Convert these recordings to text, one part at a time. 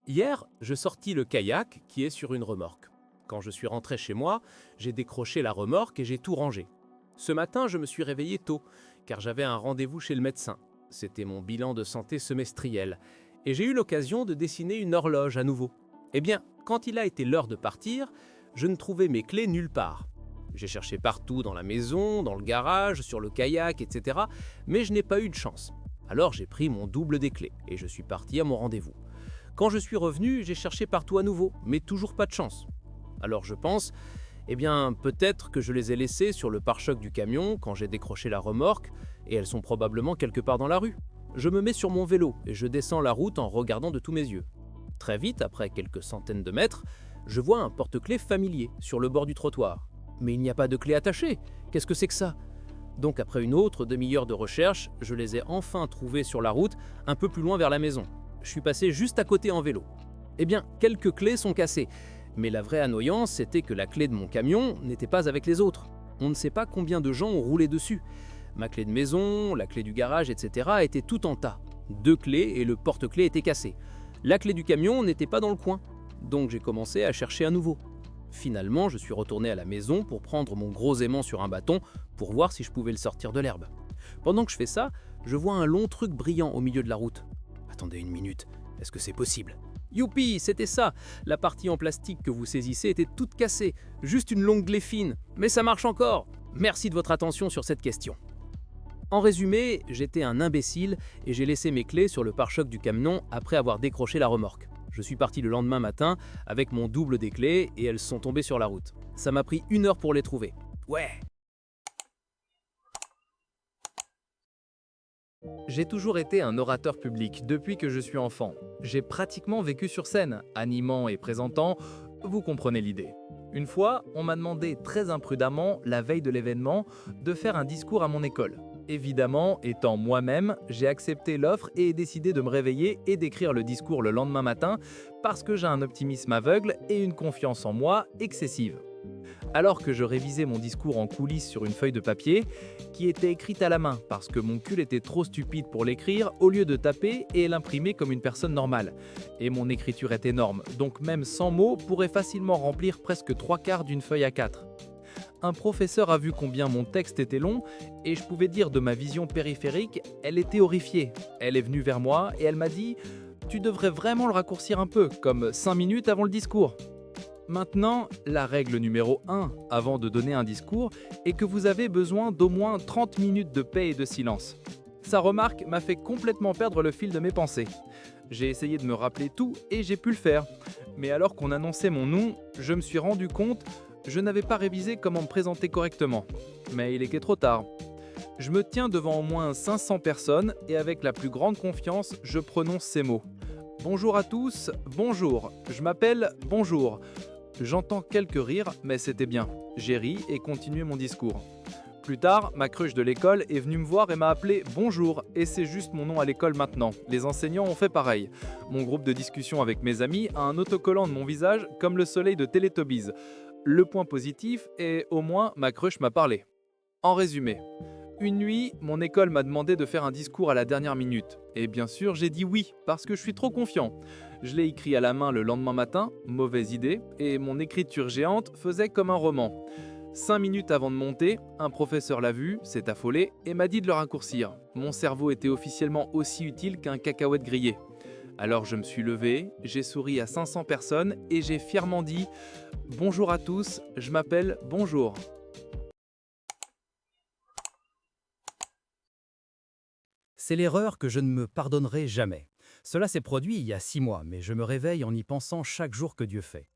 Hier, je sortis le kayak qui est sur une remorque. Quand je suis rentré chez moi, j'ai décroché la remorque et j'ai tout rangé. Ce matin, je me suis réveillé tôt, car j'avais un rendez-vous chez le médecin. C'était mon bilan de santé semestriel. Et j'ai eu l'occasion de dessiner une horloge à nouveau. Eh bien, quand il a été l'heure de partir, je ne trouvais mes clés nulle part. J'ai cherché partout dans la maison, dans le garage, sur le kayak, etc. Mais je n'ai pas eu de chance. Alors j'ai pris mon double des clés et je suis parti à mon rendez-vous. Quand je suis revenu, j'ai cherché partout à nouveau, mais toujours pas de chance. Alors je pense, eh bien peut-être que je les ai laissées sur le pare-choc du camion quand j'ai décroché la remorque, et elles sont probablement quelque part dans la rue. Je me mets sur mon vélo et je descends la route en regardant de tous mes yeux. Très vite, après quelques centaines de mètres, je vois un porte-clés familier sur le bord du trottoir. Mais il n'y a pas de clé attachée. Qu'est-ce que c'est que ça? Donc après une autre demi-heure de recherche, je les ai enfin trouvées sur la route, un peu plus loin vers la maison. Je suis passé juste à côté en vélo. Eh bien, quelques clés sont cassées. Mais la vraie annoyance, c'était que la clé de mon camion n'était pas avec les autres. On ne sait pas combien de gens ont roulé dessus. Ma clé de maison, la clé du garage, etc. étaient tout en tas. Deux clés et le porte-clés était cassé. La clé du camion n'était pas dans le coin. Donc j'ai commencé à chercher à nouveau. Finalement, je suis retourné à la maison pour prendre mon gros aimant sur un bâton pour voir si je pouvais le sortir de l'herbe. Pendant que je fais ça, je vois un long truc brillant au milieu de la route. Attendez une minute, est-ce que c'est possible? Youpi, c'était ça. La partie en plastique que vous saisissez était toute cassée, juste une longue glaie fine. Mais ça marche encore. Merci de votre attention sur cette question. En résumé, j'étais un imbécile et j'ai laissé mes clés sur le pare-choc du camion après avoir décroché la remorque. Je suis parti le lendemain matin avec mon double des clés et elles sont tombées sur la route. Ça m'a pris 1 heure pour les trouver. Ouais. J'ai toujours été un orateur public depuis que je suis enfant. J'ai pratiquement vécu sur scène, animant et présentant, vous comprenez l'idée. Une fois, on m'a demandé très imprudemment, la veille de l'événement, de faire un discours à mon école. Évidemment, étant moi-même, j'ai accepté l'offre et décidé de me réveiller et d'écrire le discours le lendemain matin parce que j'ai un optimisme aveugle et une confiance en moi excessive. Alors que je révisais mon discours en coulisses sur une feuille de papier, qui était écrite à la main parce que mon cul était trop stupide pour l'écrire au lieu de taper et l'imprimer comme une personne normale. Et mon écriture est énorme, donc même 100 mots pourrait facilement remplir presque 3/4 d'une feuille A4. Un professeur a vu combien mon texte était long et je pouvais dire de ma vision périphérique, elle était horrifiée. Elle est venue vers moi et elle m'a dit « Tu devrais vraiment le raccourcir un peu, comme 5 minutes avant le discours ». Maintenant, la règle numéro 1 avant de donner un discours est que vous avez besoin d'au moins 30 minutes de paix et de silence. Sa remarque m'a fait complètement perdre le fil de mes pensées. J'ai essayé de me rappeler tout et j'ai pu le faire. Mais alors qu'on annonçait mon nom, je me suis rendu compte que je n'avais pas révisé comment me présenter correctement. Mais il était trop tard. Je me tiens devant au moins 500 personnes et avec la plus grande confiance, je prononce ces mots. Bonjour à tous, bonjour, je m'appelle bonjour. J'entends quelques rires, mais c'était bien. J'ai ri et continué mon discours. Plus tard, ma cruche de l'école est venue me voir et m'a appelé Bonjour, et c'est juste mon nom à l'école maintenant. Les enseignants ont fait pareil. Mon groupe de discussion avec mes amis a un autocollant de mon visage comme le soleil de Teletubbies. Le point positif est, au moins, ma cruche m'a parlé. En résumé, une nuit, mon école m'a demandé de faire un discours à la dernière minute. Et bien sûr, j'ai dit oui, parce que je suis trop confiant. Je l'ai écrit à la main le lendemain matin, mauvaise idée, et mon écriture géante faisait comme un roman. 5 minutes avant de monter, un professeur l'a vu, s'est affolé et m'a dit de le raccourcir. Mon cerveau était officiellement aussi utile qu'un cacahuète grillé. Alors je me suis levé, j'ai souri à 500 personnes et j'ai fièrement dit « Bonjour à tous, je m'appelle Bonjour ». C'est l'erreur que je ne me pardonnerai jamais. Cela s'est produit il y a 6 mois, mais je me réveille en y pensant chaque jour que Dieu fait.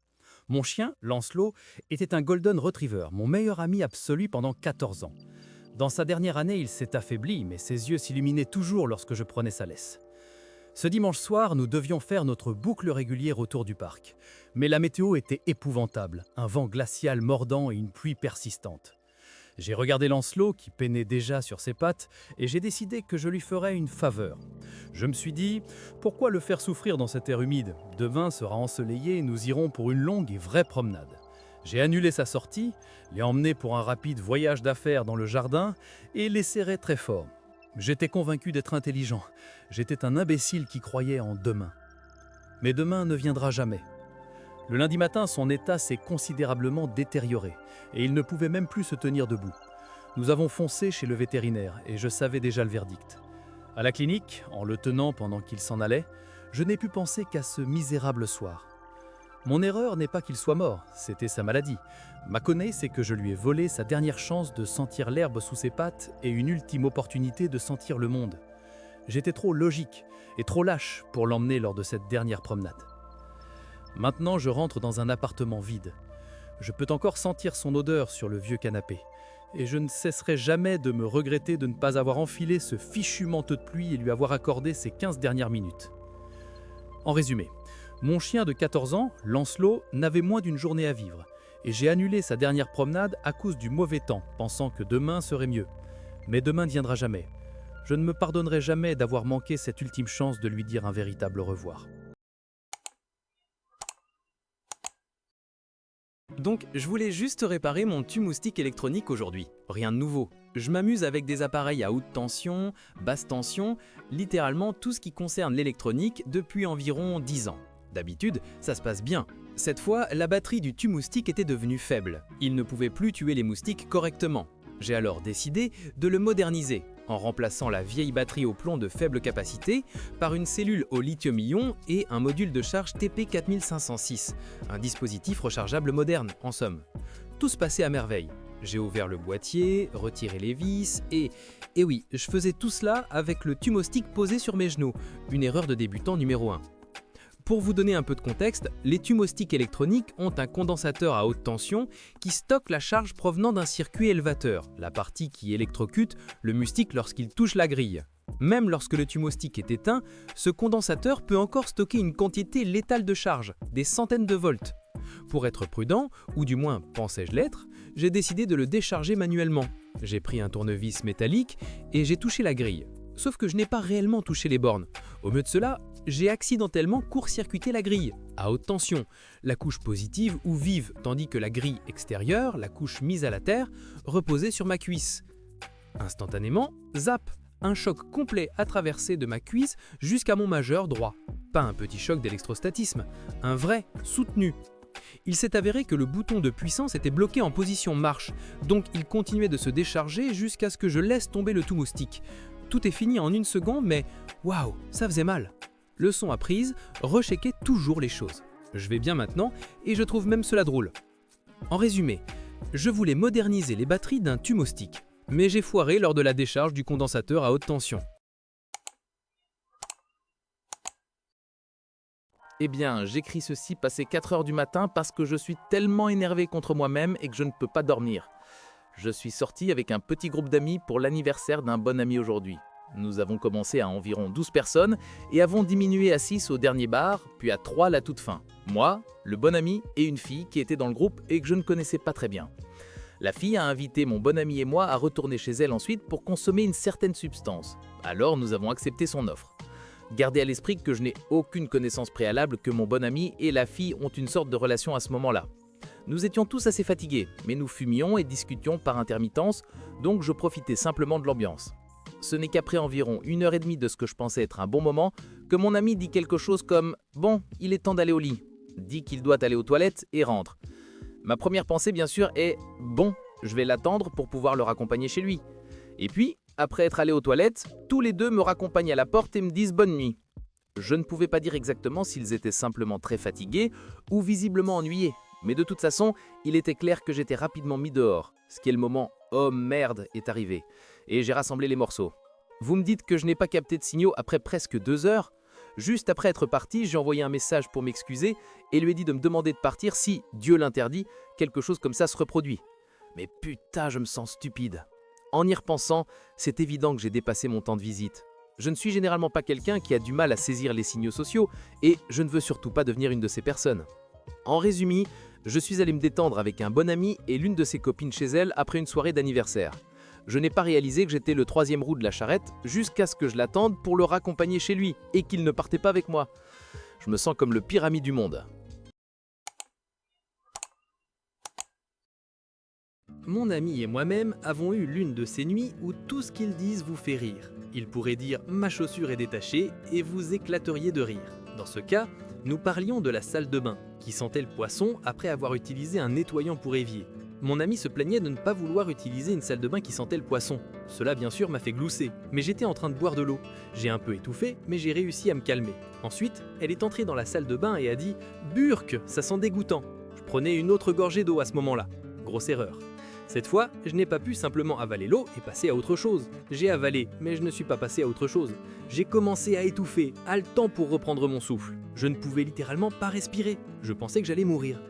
Mon chien, Lancelot, était un Golden Retriever, mon meilleur ami absolu pendant 14 ans. Dans sa dernière année, il s'est affaibli, mais ses yeux s'illuminaient toujours lorsque je prenais sa laisse. Ce dimanche soir, nous devions faire notre boucle régulière autour du parc. Mais la météo était épouvantable, un vent glacial mordant et une pluie persistante. J'ai regardé Lancelot qui peinait déjà sur ses pattes et j'ai décidé que je lui ferais une faveur. Je me suis dit, pourquoi le faire souffrir dans cet air humide? Demain sera ensoleillé et nous irons pour une longue et vraie promenade. J'ai annulé sa sortie, l'ai emmené pour un rapide voyage d'affaires dans le jardin et les serré très fort. J'étais convaincu d'être intelligent. J'étais un imbécile qui croyait en demain. Mais demain ne viendra jamais. Le lundi matin, son état s'est considérablement détérioré et il ne pouvait même plus se tenir debout. Nous avons foncé chez le vétérinaire et je savais déjà le verdict. À la clinique, en le tenant pendant qu'il s'en allait, je n'ai pu penser qu'à ce misérable soir. Mon erreur n'est pas qu'il soit mort, c'était sa maladie. Ma connerie, c'est que je lui ai volé sa dernière chance de sentir l'herbe sous ses pattes et une ultime opportunité de sentir le monde. J'étais trop logique et trop lâche pour l'emmener lors de cette dernière promenade. Maintenant, je rentre dans un appartement vide. Je peux encore sentir son odeur sur le vieux canapé. Et je ne cesserai jamais de me regretter de ne pas avoir enfilé ce fichu manteau de pluie et lui avoir accordé ces 15 dernières minutes. En résumé, mon chien de 14 ans, Lancelot, n'avait moins d'une journée à vivre. Et j'ai annulé sa dernière promenade à cause du mauvais temps, pensant que demain serait mieux. Mais demain ne viendra jamais. Je ne me pardonnerai jamais d'avoir manqué cette ultime chance de lui dire un véritable au revoir. Donc, je voulais juste réparer mon tue-moustique électronique aujourd'hui. Rien de nouveau. Je m'amuse avec des appareils à haute tension, basse tension, littéralement tout ce qui concerne l'électronique depuis environ 10 ans. D'habitude, ça se passe bien. Cette fois, la batterie du tue-moustique était devenue faible. Il ne pouvait plus tuer les moustiques correctement. J'ai alors décidé de le moderniser, en remplaçant la vieille batterie au plomb de faible capacité par une cellule au lithium-ion et un module de charge TP4506, un dispositif rechargeable moderne, en somme. Tout se passait à merveille. J'ai ouvert le boîtier, retiré les vis et oui, je faisais tout cela avec le tue-moustique posé sur mes genoux, une erreur de débutant numéro 1. Pour vous donner un peu de contexte, les tue-moustiques électroniques ont un condensateur à haute tension qui stocke la charge provenant d'un circuit élevateur, la partie qui électrocute le moustique lorsqu'il touche la grille. Même lorsque le tue-moustique est éteint, ce condensateur peut encore stocker une quantité létale de charge, des centaines de volts. Pour être prudent, ou du moins pensais-je l'être, j'ai décidé de le décharger manuellement. J'ai pris un tournevis métallique et j'ai touché la grille. Sauf que je n'ai pas réellement touché les bornes. Au mieux de cela, j'ai accidentellement court-circuité la grille, à haute tension, la couche positive ou vive, tandis que la grille extérieure, la couche mise à la terre, reposait sur ma cuisse. Instantanément, zap, un choc complet a traversé de ma cuisse jusqu'à mon majeur droit. Pas un petit choc d'électrostatisme, un vrai, soutenu. Il s'est avéré que le bouton de puissance était bloqué en position marche, donc il continuait de se décharger jusqu'à ce que je laisse tomber le tout-moustique. Tout est fini en une seconde, mais waouh, ça faisait mal. Leçon apprise, rechecker toujours les choses. Je vais bien maintenant et je trouve même cela drôle. En résumé, je voulais moderniser les batteries d'un tue-moustique, mais j'ai foiré lors de la décharge du condensateur à haute tension. Eh bien, j'écris ceci passé 4 heures du matin parce que je suis tellement énervé contre moi-même et que je ne peux pas dormir. Je suis sorti avec un petit groupe d'amis pour l'anniversaire d'un bon ami aujourd'hui. Nous avons commencé à environ 12 personnes et avons diminué à 6 au dernier bar, puis à 3 à la toute fin. Moi, le bon ami et une fille qui était dans le groupe et que je ne connaissais pas très bien. La fille a invité mon bon ami et moi à retourner chez elle ensuite pour consommer une certaine substance. Alors nous avons accepté son offre. Gardez à l'esprit que je n'ai aucune connaissance préalable que mon bon ami et la fille ont une sorte de relation à ce moment-là. Nous étions tous assez fatigués, mais nous fumions et discutions par intermittence, donc je profitais simplement de l'ambiance. Ce n'est qu'après environ 1h30 de ce que je pensais être un bon moment que mon ami dit quelque chose comme « Bon, il est temps d'aller au lit », dit qu'il doit aller aux toilettes et rentre. Ma première pensée bien sûr est « Bon, je vais l'attendre pour pouvoir le raccompagner chez lui ». Et puis, après être allé aux toilettes, tous les deux me raccompagnent à la porte et me disent « Bonne nuit ». Je ne pouvais pas dire exactement s'ils étaient simplement très fatigués ou visiblement ennuyés, mais de toute façon, il était clair que j'étais rapidement mis dehors, ce qui est le moment « Oh merde » est arrivé. Et j'ai rassemblé les morceaux. Vous me dites que je n'ai pas capté de signaux après presque 2 heures. Juste après être parti, j'ai envoyé un message pour m'excuser et lui ai dit de me demander de partir si, Dieu l'interdit, quelque chose comme ça se reproduit. Mais putain, je me sens stupide. En y repensant, c'est évident que j'ai dépassé mon temps de visite. Je ne suis généralement pas quelqu'un qui a du mal à saisir les signaux sociaux et je ne veux surtout pas devenir une de ces personnes. En résumé, je suis allé me détendre avec un bon ami et l'une de ses copines chez elle après une soirée d'anniversaire. Je n'ai pas réalisé que j'étais le 3e roue de la charrette jusqu'à ce que je l'attende pour le raccompagner chez lui et qu'il ne partait pas avec moi. Je me sens comme le pire ami du monde. Mon ami et moi-même avons eu l'une de ces nuits où tout ce qu'ils disent vous fait rire. Ils pourraient dire « ma chaussure est détachée » et vous éclateriez de rire. Dans ce cas, Nous parlions de la salle de bain, qui sentait le poisson après avoir utilisé un nettoyant pour évier. Mon ami se plaignait de ne pas vouloir utiliser une salle de bain qui sentait le poisson. Cela bien sûr m'a fait glousser, mais j'étais en train de boire de l'eau. J'ai un peu étouffé, mais j'ai réussi à me calmer. Ensuite, elle est entrée dans la salle de bain et a dit « Burk, ça sent dégoûtant ». Je prenais une autre gorgée d'eau à ce moment-là. Grosse erreur. Cette fois, je n'ai pas pu simplement avaler l'eau et passer à autre chose. J'ai avalé, mais je ne suis pas passé à autre chose. J'ai commencé à étouffer, haletant pour reprendre mon souffle. Je ne pouvais littéralement pas respirer. Je pensais que j'allais mourir.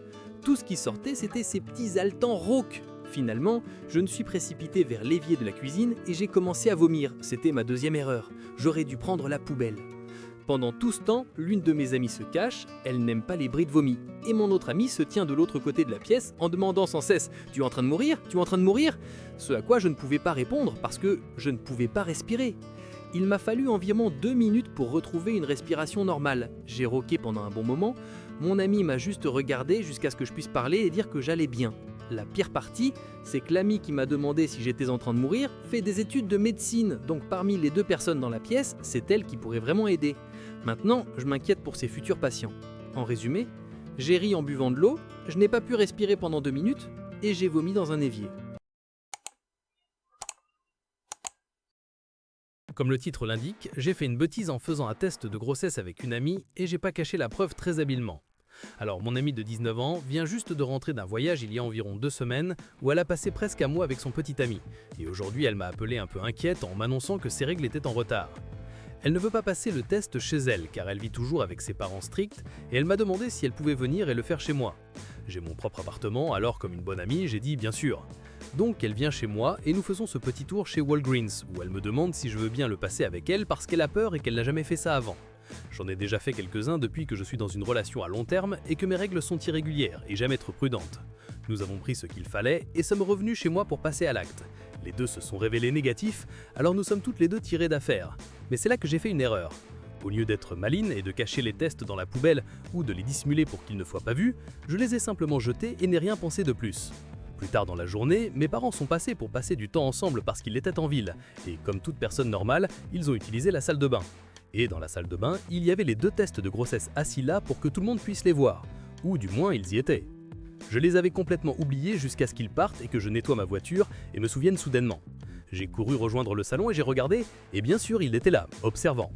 Tout ce qui sortait, c'était ces petits haletants rauques. Finalement, je me suis précipité vers l'évier de la cuisine et j'ai commencé à vomir. C'était ma deuxième erreur. J'aurais dû prendre la poubelle. Pendant tout ce temps, l'une de mes amies se cache, elle n'aime pas les bruits de vomi. Et mon autre amie se tient de l'autre côté de la pièce en demandant sans cesse « Tu es en train de mourir ? Tu es en train de mourir ?» Ce à quoi je ne pouvais pas répondre parce que je ne pouvais pas respirer. Il m'a fallu environ 2 minutes pour retrouver une respiration normale. J'ai rôqué pendant un bon moment. Mon ami m'a juste regardé jusqu'à ce que je puisse parler et dire que j'allais bien. La pire partie, c'est que l'ami qui m'a demandé si j'étais en train de mourir fait des études de médecine, donc parmi les 2 personnes dans la pièce, c'est elle qui pourrait vraiment aider. Maintenant, je m'inquiète pour ses futurs patients. En résumé, j'ai ri en buvant de l'eau, je n'ai pas pu respirer pendant 2 minutes et j'ai vomi dans un évier. Comme le titre l'indique, j'ai fait une bêtise en faisant un test de grossesse avec une amie et j'ai pas caché la preuve très habilement. Alors, mon amie de 19 ans vient juste de rentrer d'un voyage il y a environ 2 semaines où elle a passé presque un mois avec son petit ami. Et aujourd'hui, elle m'a appelé un peu inquiète en m'annonçant que ses règles étaient en retard. Elle ne veut pas passer le test chez elle car elle vit toujours avec ses parents stricts et elle m'a demandé si elle pouvait venir et le faire chez moi. J'ai mon propre appartement, alors comme une bonne amie, j'ai dit bien sûr. Donc elle vient chez moi et nous faisons ce petit tour chez Walgreens où elle me demande si je veux bien le passer avec elle parce qu'elle a peur et qu'elle n'a jamais fait ça avant. J'en ai déjà fait quelques-uns depuis que je suis dans une relation à long terme et que mes règles sont irrégulières et jamais trop prudentes. Nous avons pris ce qu'il fallait et sommes revenus chez moi pour passer à l'acte. Les 2 se sont révélés négatifs, alors nous sommes toutes les 2 tirées d'affaire. Mais c'est là que j'ai fait une erreur. Au lieu d'être maline et de cacher les tests dans la poubelle ou de les dissimuler pour qu'ils ne soient pas vus, je les ai simplement jetés et n'ai rien pensé de plus. Plus tard dans la journée, mes parents sont passés pour passer du temps ensemble parce qu'ils étaient en ville, et comme toute personne normale, ils ont utilisé la salle de bain. Et dans la salle de bain, il y avait les 2 tests de grossesse assis là pour que tout le monde puisse les voir. Ou du moins, ils y étaient. Je les avais complètement oubliés jusqu'à ce qu'ils partent et que je nettoie ma voiture et me souvienne soudainement. J'ai couru rejoindre le salon et j'ai regardé, et bien sûr, il était là, observant.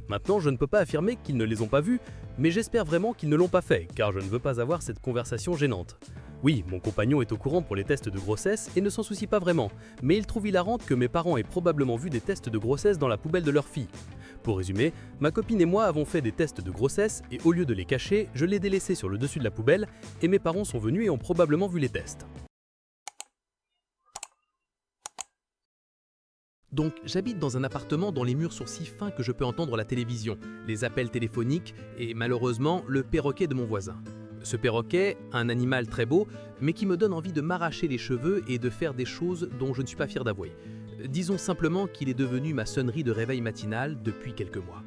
Maintenant, je ne peux pas affirmer qu'ils ne les ont pas vus, mais j'espère vraiment qu'ils ne l'ont pas fait, car je ne veux pas avoir cette conversation gênante. Oui, mon compagnon est au courant pour les tests de grossesse et ne s'en soucie pas vraiment, mais il trouve hilarant que mes parents aient probablement vu des tests de grossesse dans la poubelle de leur fille. Pour résumer, ma copine et moi avons fait des tests de grossesse et au lieu de les cacher, je les délaissés sur le dessus de la poubelle et mes parents sont venus et ont probablement vu les tests. Donc, j'habite dans un appartement dont les murs sont si fins que je peux entendre la télévision, les appels téléphoniques et malheureusement le perroquet de mon voisin. Ce perroquet, un animal très beau, mais qui me donne envie de m'arracher les cheveux et de faire des choses dont je ne suis pas fier d'avouer. Disons simplement qu'il est devenu ma sonnerie de réveil matinal depuis quelques mois.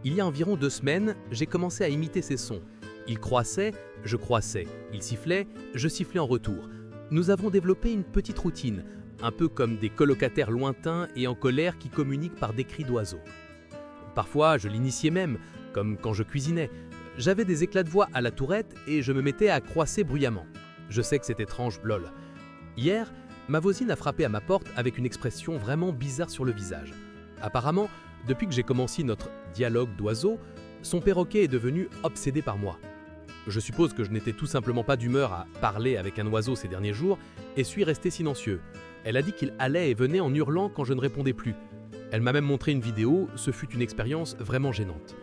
Il y a environ 2 semaines, j'ai commencé à imiter ses sons. Il croissait, je croissais. Il sifflait, je sifflais en retour. Nous avons développé une petite routine, un peu comme des colocataires lointains et en colère qui communiquent par des cris d'oiseaux. Parfois, je l'initiais même, comme quand je cuisinais. J'avais des éclats de voix à la tourette et je me mettais à croisser bruyamment. Je sais que c'est étrange, lol. Hier, ma voisine a frappé à ma porte avec une expression vraiment bizarre sur le visage. Apparemment, depuis que j'ai commencé notre dialogue d'oiseaux, son perroquet est devenu obsédé par moi. Je suppose que je n'étais tout simplement pas d'humeur à parler avec un oiseau ces derniers jours et suis resté silencieux. Elle a dit qu'il allait et venait en hurlant quand je ne répondais plus. Elle m'a même montré une vidéo, ce fut une expérience vraiment gênante.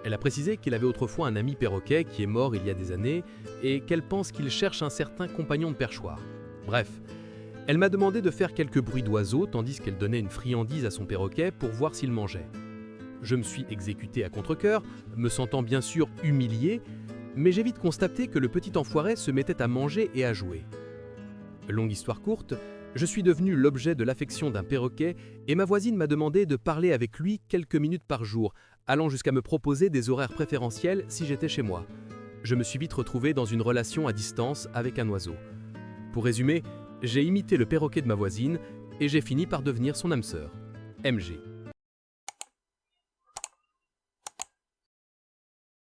Elle a précisé qu'il avait autrefois un ami perroquet qui est mort il y a des années et qu'elle pense qu'il cherche un certain compagnon de perchoir. Bref, elle m'a demandé de faire quelques bruits d'oiseaux tandis qu'elle donnait une friandise à son perroquet pour voir s'il mangeait. Je me suis exécuté à contre-cœur, me sentant bien sûr humilié, mais j'ai vite constaté que le petit enfoiré se mettait à manger et à jouer. Longue histoire courte, je suis devenu l'objet de l'affection d'un perroquet et ma voisine m'a demandé de parler avec lui quelques minutes par jour, allant jusqu'à me proposer des horaires préférentiels si j'étais chez moi. Je me suis vite retrouvé dans une relation à distance avec un oiseau. Pour résumer, j'ai imité le perroquet de ma voisine et j'ai fini par devenir son âme sœur. MG.